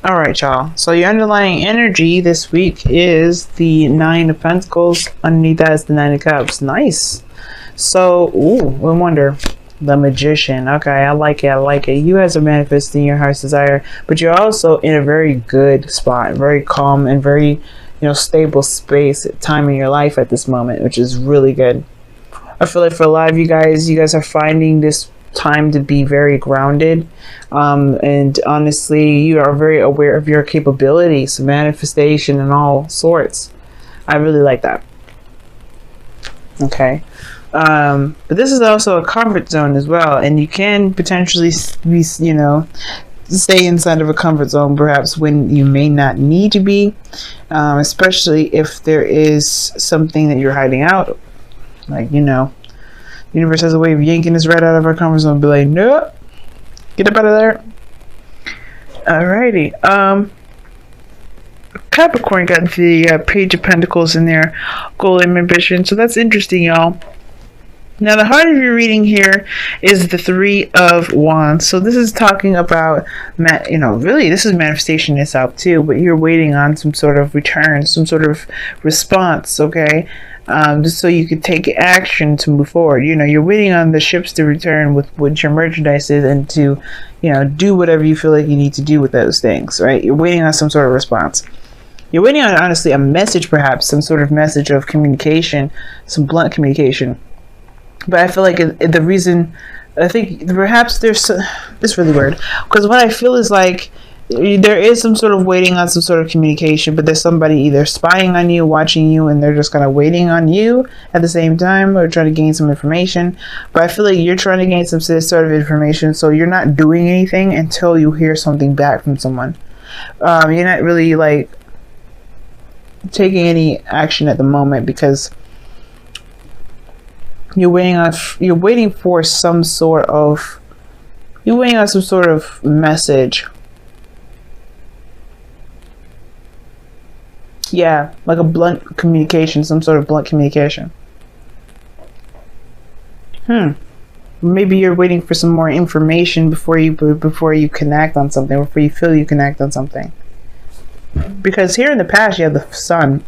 All right, y'all. So your underlying energy this week is the Nine of Pentacles. Underneath that is the Nine of Cups. Nice. So, I wonder. The Magician. Okay, I like it. I like it. You guys are manifesting your heart's desire, but you're also in a very good spot, very calm and very, stable space, time in your life at this moment, which is really good. I feel like for a lot of you guys are finding this time to be very grounded, and honestly, you are very aware of your capabilities, manifestation, and all sorts. I really like that. Okay. But this is also a comfort zone as well, and you can potentially be, stay inside of a comfort zone perhaps when you may not need to be, especially if there is something that you're hiding out. Like, the universe has a way of yanking us right out of our comfort zone and be like, nope, get up out of there. Alrighty. Capricorn got the Page of Pentacles in their goal and ambition, so that's interesting, y'all. Now, the heart of your reading here is the Three of Wands. So this is talking about, really, this is manifestation itself too, but you're waiting on some sort of return, some sort of response, okay? Just so you could take action to move forward. You're waiting on the ships to return with what your merchandise is and to, do whatever you feel like you need to do with those things, right? You're waiting on some sort of response. You're waiting on, honestly, a message, perhaps, some sort of message of communication, some blunt communication. But I feel like the reason, I think perhaps it's really weird, because what I feel is like there is some sort of waiting on some sort of communication, but there's somebody either spying on you, watching you, and they're just kind of waiting on you at the same time, or trying to gain some information. But I feel like you're trying to gain some sort of information, so you're not doing anything until you hear something back from someone. You're not really like taking any action at the moment because you're waiting for some sort of message. Yeah, like a blunt communication, some sort of blunt communication. Maybe you're waiting for some more information before you connect on something, before you feel you connect on something. Because here in the past you have the Sun,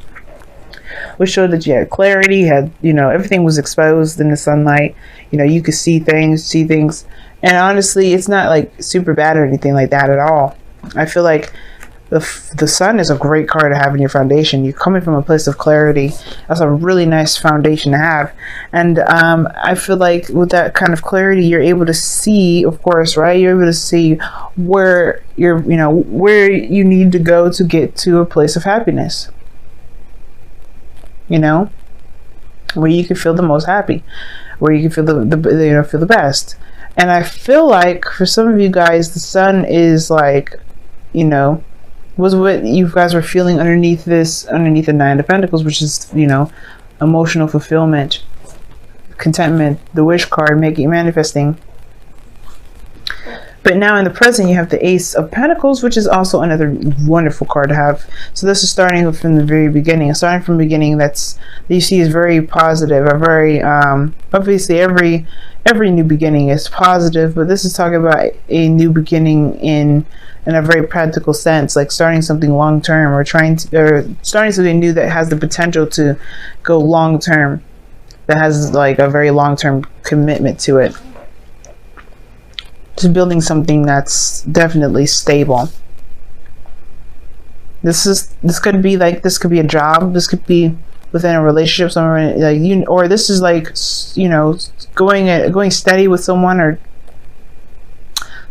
which showed that you had clarity, everything was exposed in the sunlight. You could see things. And honestly, it's not like super bad or anything like that at all. I feel like the Sun is a great card to have in your foundation. You're coming from a place of clarity. That's a really nice foundation to have. And I feel like with that kind of clarity, you're able to see, of course, right? You're able to see where where you need to go to get to a place of happiness. Where you can feel the most happy, where you can feel feel the best. And I feel like for some of you guys, the Sun is like, was what you guys were feeling underneath the Nine of Pentacles, which is, emotional fulfillment, contentment, the wish card, manifesting. But now in the present, you have the Ace of Pentacles, which is also another wonderful card to have. So this is starting from the very beginning. Starting from the beginning, that you see is very positive. A very obviously every new beginning is positive, but this is talking about a new beginning in a very practical sense, like starting something long term, or starting something new that has the potential to go long term, that has like a very long term commitment to it. To building something that's definitely stable. This could be a job. This could be within a relationship somewhere, or this is like, going steady with someone, or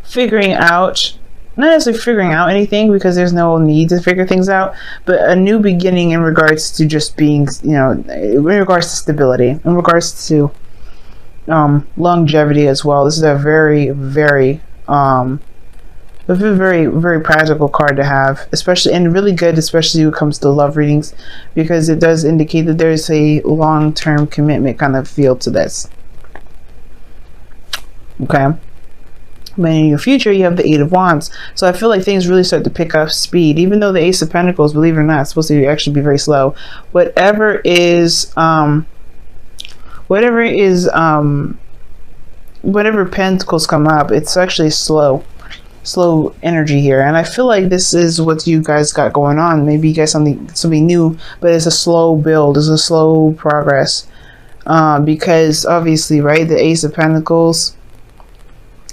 figuring out, not necessarily figuring out anything, because there's no need to figure things out, but a new beginning in regards to just being, in regards to stability, in regards to longevity as well. This is a very, very very practical card to have, especially, and really good, especially when it comes to love readings, because it does indicate that there's a long-term commitment kind of feel to this. Okay. But in your future, you have the Eight of Wands. So I feel like things really start to pick up speed, even though the Ace of Pentacles, believe it or not, is supposed to actually be very slow. Whatever Pentacles come up, it's actually slow. slow energy here. And I feel like this is what you guys got going on. Maybe you guys something new, but it's a slow build, it's a slow progress. Because obviously, right, the Ace of Pentacles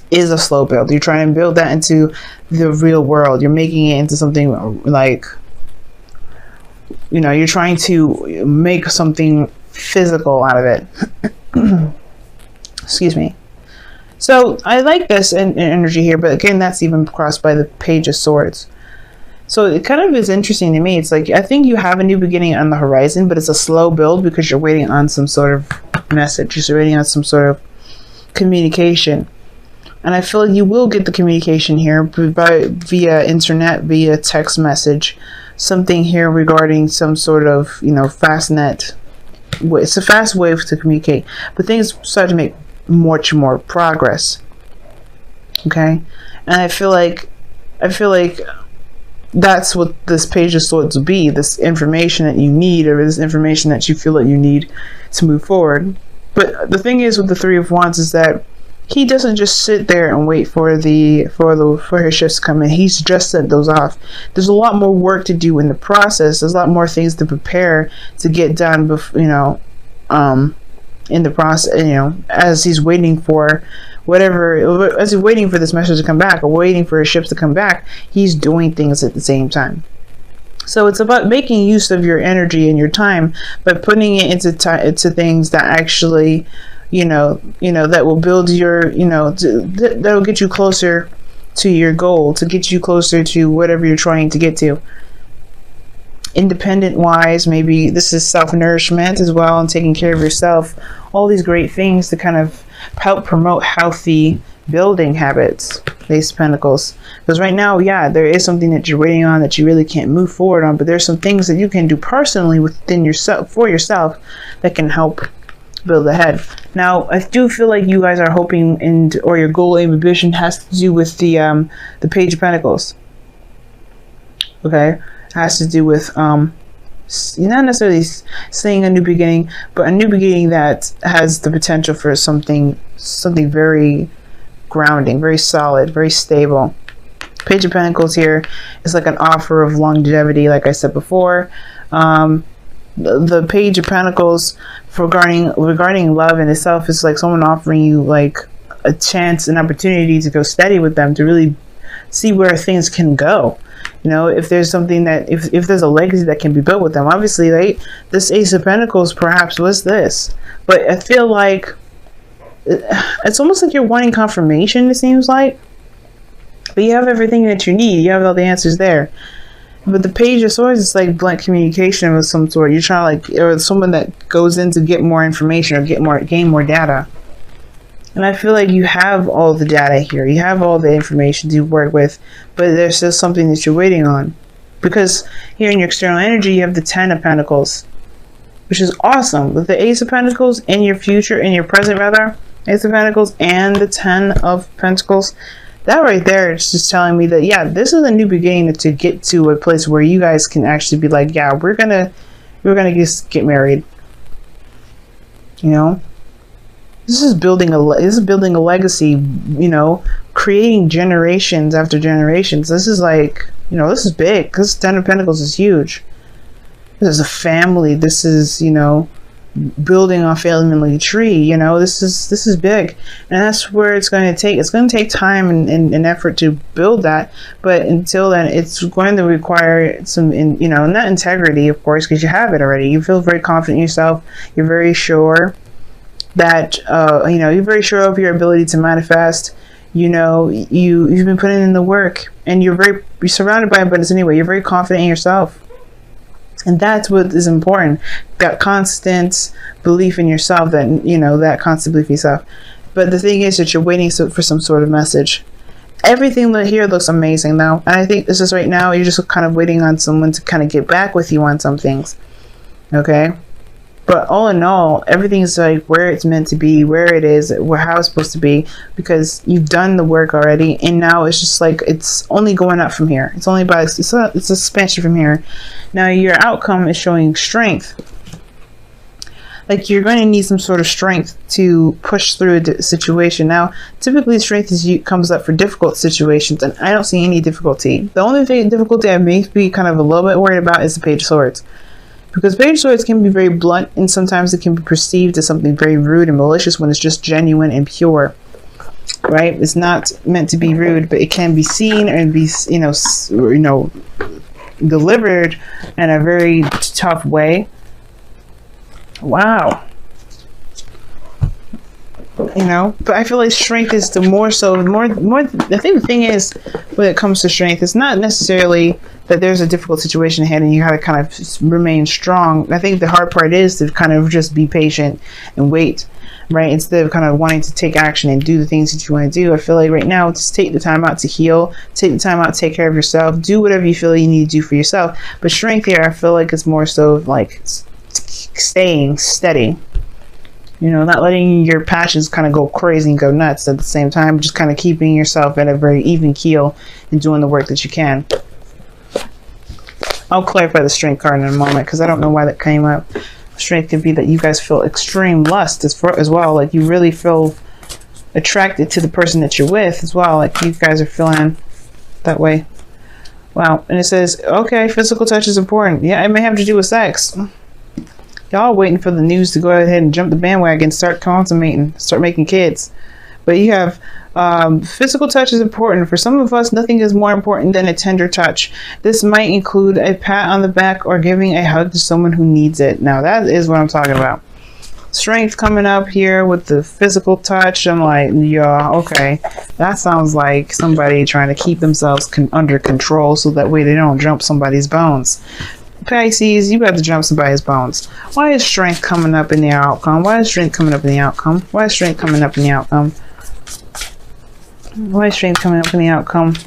is a slow build. You're trying to build that into the real world. You're making it into something like, you know, you're trying to make something physical out of it. Excuse me. So I like this energy here, but again, that's even crossed by the Page of Swords. So it kind of is interesting to me. It's like, I think you have a new beginning on the horizon, but it's a slow build because you're waiting on some sort of message. You're waiting on some sort of communication. And I feel like you will get the communication here via internet, via text message, something here regarding some sort of, you know, fast net. It's a fast way to communicate, but things start to make much more progress. Okay, and I feel like that's what this Page of Swords will be, this information that you need, or this information that you feel that you need to move forward. But the thing is with the Three of Wands is that he doesn't just sit there and wait for his shifts to come in. He's just sent those off. There's a lot more work to do in the process. There's a lot more things to prepare to get done before, you know, in the process, you know, as he's waiting for whatever, as he's waiting for this message to come back, or waiting for his ships to come back, he's doing things at the same time. So it's about making use of your energy and your time, but putting it into things that actually, you know, that will build your, you know, that will get you closer to your goal, to get you closer to whatever you're trying to get to. Independent wise, maybe this is self-nourishment as well, and taking care of yourself. All these great things to kind of help promote healthy building habits. Ace of Pentacles. Because right now, yeah, there is something that you're waiting on that you really can't move forward on, but there's some things that you can do personally within yourself, for yourself, that can help build ahead. Now, I do feel like you guys are hoping, or your goal and ambition has to do with the Page of Pentacles. Okay, has to do with not necessarily saying a new beginning, but a new beginning that has the potential for something very grounding, very solid, very stable. Page of Pentacles here is like an offer of longevity, like I said before. The Page of Pentacles regarding love in itself is like someone offering you like a chance, an opportunity to go steady with them, to really see where things can go. You know, if there's something that, if there's a legacy that can be built with them. Obviously, right, this Ace of Pentacles perhaps was this, but I feel like it's almost like you're wanting confirmation, it seems like, but you have everything that you need. You have all the answers there. But the Page of Swords is like blunt communication of some sort. You're trying to, like, or someone that goes in to get more information or gain more data. And I feel like you have all the data here. You have all the information to work with, but there's still something that you're waiting on. Because here in your external energy, you have the Ten of Pentacles, which is awesome. With the Ace of Pentacles in your future, in your present rather, Ace of Pentacles and the Ten of Pentacles, that right there is just telling me that, yeah, this is a new beginning to get to a place where you guys can actually be like, yeah, we're gonna just get married. You know, this is building a legacy. You know, creating generations after generations. This is like, you know, this is big. This Ten of Pentacles is huge. This is a family. This is, you know, building a family tree. You know, this is big, and that's where it's going to take. It's going to take time and effort to build that, but until then, it's going to require some, you know, not integrity, of course, because you have it already. You feel very confident in yourself. You're very sure that you know, you're very sure of your ability to manifest. You know, you've been putting in the work, and you're surrounded by abundance anyway. You're very confident in yourself. And that's what is important, that constant belief in yourself, that, you know, that constant belief in yourself. But the thing is that you're waiting for some sort of message. Everything here looks amazing though. And I think this is right now, you're just kind of waiting on someone to kind of get back with you on some things. Okay? But all in all, everything's like where it's meant to be, where it is, how it's supposed to be, because you've done the work already, and now it's just like it's only going up from here. It's only about it's expansion from here. Now your outcome is showing strength. like you're going to need some sort of strength to push through a situation. Now, typically strength comes up for difficult situations, and I don't see any difficulty. The only difficulty I may be kind of a little bit worried about is the Page of Swords. Because Page of Swords can be very blunt, and sometimes it can be perceived as something very rude and malicious when it's just genuine and pure. Right? It's not meant to be rude, but it can be seen and be, delivered in a very tough way. Wow. But I feel like strength is the more. I think the thing is, when it comes to strength, it's not necessarily that there's a difficult situation ahead and you gotta kind of remain strong. I think the hard part is to kind of just be patient and wait, right? Instead of kind of wanting to take action and do the things that you want to do. I feel like right now, just take the time out to heal, take the time out to take care of yourself, do whatever you feel you need to do for yourself. But strength here, I feel like it's more so like staying steady. Not letting your passions kind of go crazy and go nuts at the same time, just kind of keeping yourself at a very even keel and doing the work that you can. I'll clarify the strength card in a moment because I don't know why that came up. Strength could be that you guys feel extreme lust as well. Like you really feel attracted to the person that you're with as well. Like you guys are feeling that way. Wow. And it says, okay, physical touch is important. Yeah, it may have to do with sex. Y'all waiting for the news to go ahead and jump the bandwagon, start consummating, start making kids. But you have physical touch is important. For some of us, nothing is more important than a tender touch. This might include a pat on the back or giving a hug to someone who needs it. Now, that is what I'm talking about. Strength coming up here with the physical touch. I'm like, yeah, okay. That sounds like somebody trying to keep themselves under control so that way they don't jump somebody's bones. Pisces, you got to jump somebody's bones. Why is strength coming up in the outcome? Why is strength coming up in the outcome? Why is strength coming up in the outcome? Why is strength coming up in the outcome?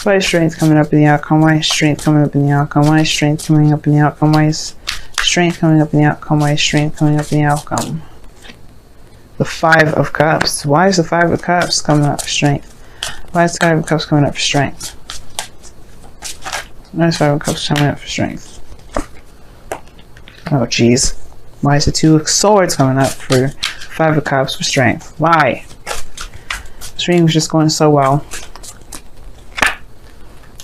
Why is strength coming up in the outcome? Why is strength coming up in the outcome? Why is strength coming up in the outcome? Why is strength coming up in the outcome? Why is strength coming up in the outcome? The Five of Cups. Why is the Five of Cups coming up for strength? Why is the Five of Cups coming up for strength? Why is Five of Cups coming up for strength? Oh, jeez. Why is the Two of Swords coming up for Five of Cups for strength? Why? This reading was just going so well.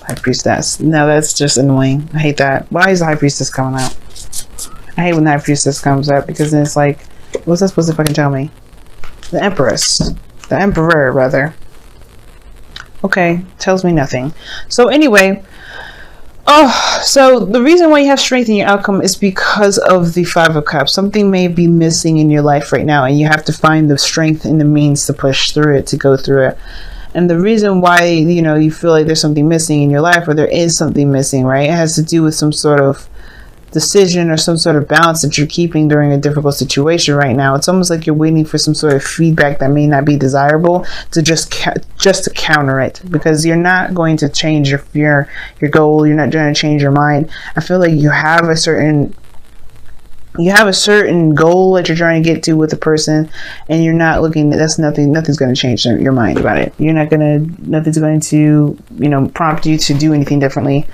High Priestess. No, that's just annoying. I hate that. Why is the High Priestess coming out? I hate when the High Priestess comes up because then it's like, what's that supposed to fucking tell me? The Empress. The Emperor, rather. Okay, tells me nothing. So anyway, so the reason why you have strength in your outcome is because of the Five of Cups. Something may be missing in your life right now, and you have to find the strength and the means to push through it, to go through it. And the reason why, you feel like there's something missing in your life, or there is something missing, right? It has to do with some sort of decision or some sort of balance that you're keeping during a difficult situation right now. It's almost like you're waiting for some sort of feedback that may not be desirable to just to counter it, because you're not going to change your goal. You're not going to change your mind. I feel like you have a certain goal that you're trying to get to with a person, and you're not looking. Nothing's going to change your mind about it. Nothing's going to prompt you to do anything differently.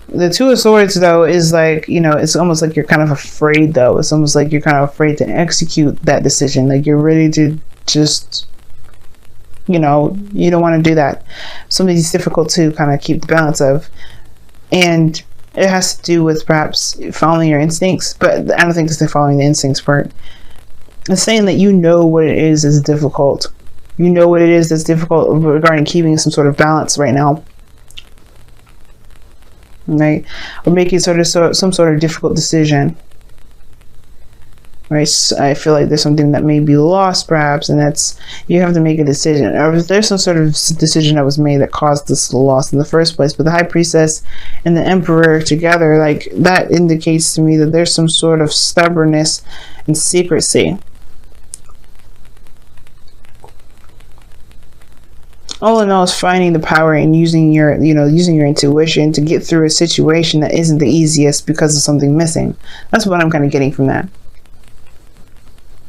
The Two of Swords, though, is like, it's almost like you're kind of afraid, though. It's almost like you're kind of afraid to execute that decision. Like you're ready to just, you don't want to do that. Something's difficult to kind of keep the balance of. And it has to do with perhaps following your instincts, but I don't think it's the following the instincts part. It's saying that what it is that's difficult. You know what it is that's difficult regarding keeping some sort of balance right now. Right, or making some sort of difficult decision, right? So I feel like there's something that may be lost, perhaps, and that's you have to make a decision, or if there's some sort of decision that was made that caused this loss in the first place. But the High Priestess and the Emperor together, like that indicates to me that there's some sort of stubbornness and secrecy. All in all, is finding the power and using your intuition to get through a situation that isn't the easiest because of something missing. That's what I'm kind of getting from that.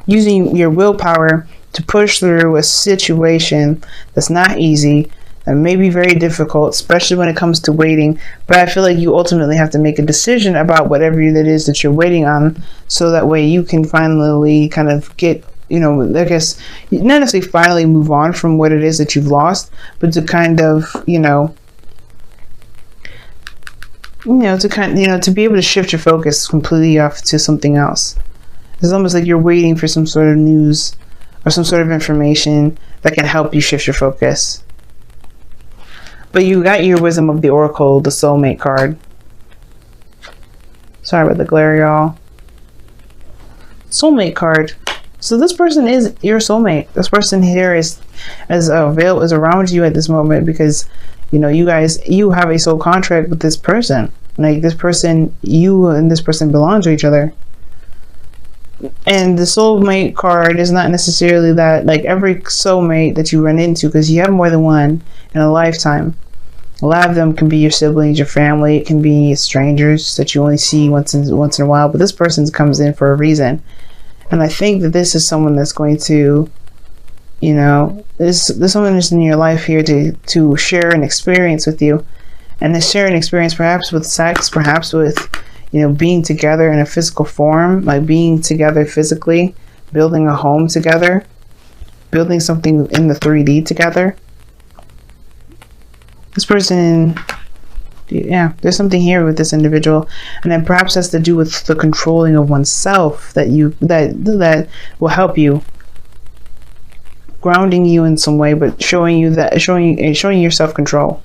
Using your willpower to push through a situation that's not easy, It may be very difficult, especially when it comes to waiting, but I feel like you ultimately have to make a decision about whatever it is that you're waiting on, so that way you can finally kind of get, you know, I guess, not necessarily finally move on from what it is that you've lost, but to kind of, to be able to shift your focus completely off to something else. It's almost like you're waiting for some sort of news or some sort of information that can help you shift your focus. But you got your Wisdom of the Oracle, the Soulmate card. Sorry about the glare, y'all. Soulmate card. So this person is your soulmate. This person here is around you at this moment because, you have a soul contract with this person. Like, this person, you and this person belong to each other. And the soulmate card is not necessarily that, like, every soulmate that you run into, because you have more than one in a lifetime. A lot of them can be your siblings, your family. It can be strangers that you only see once in a while. But this person comes in for a reason. And I think that this is someone that's going to, there's someone who's in your life here to share an experience with you. And to share an experience perhaps with sex, perhaps with, being together in a physical form, like being together physically, building a home together, building something in the 3D together. This person, there's something here with this individual, and then perhaps has to do with the controlling of oneself that will help you, grounding you in some way, but showing you your self-control.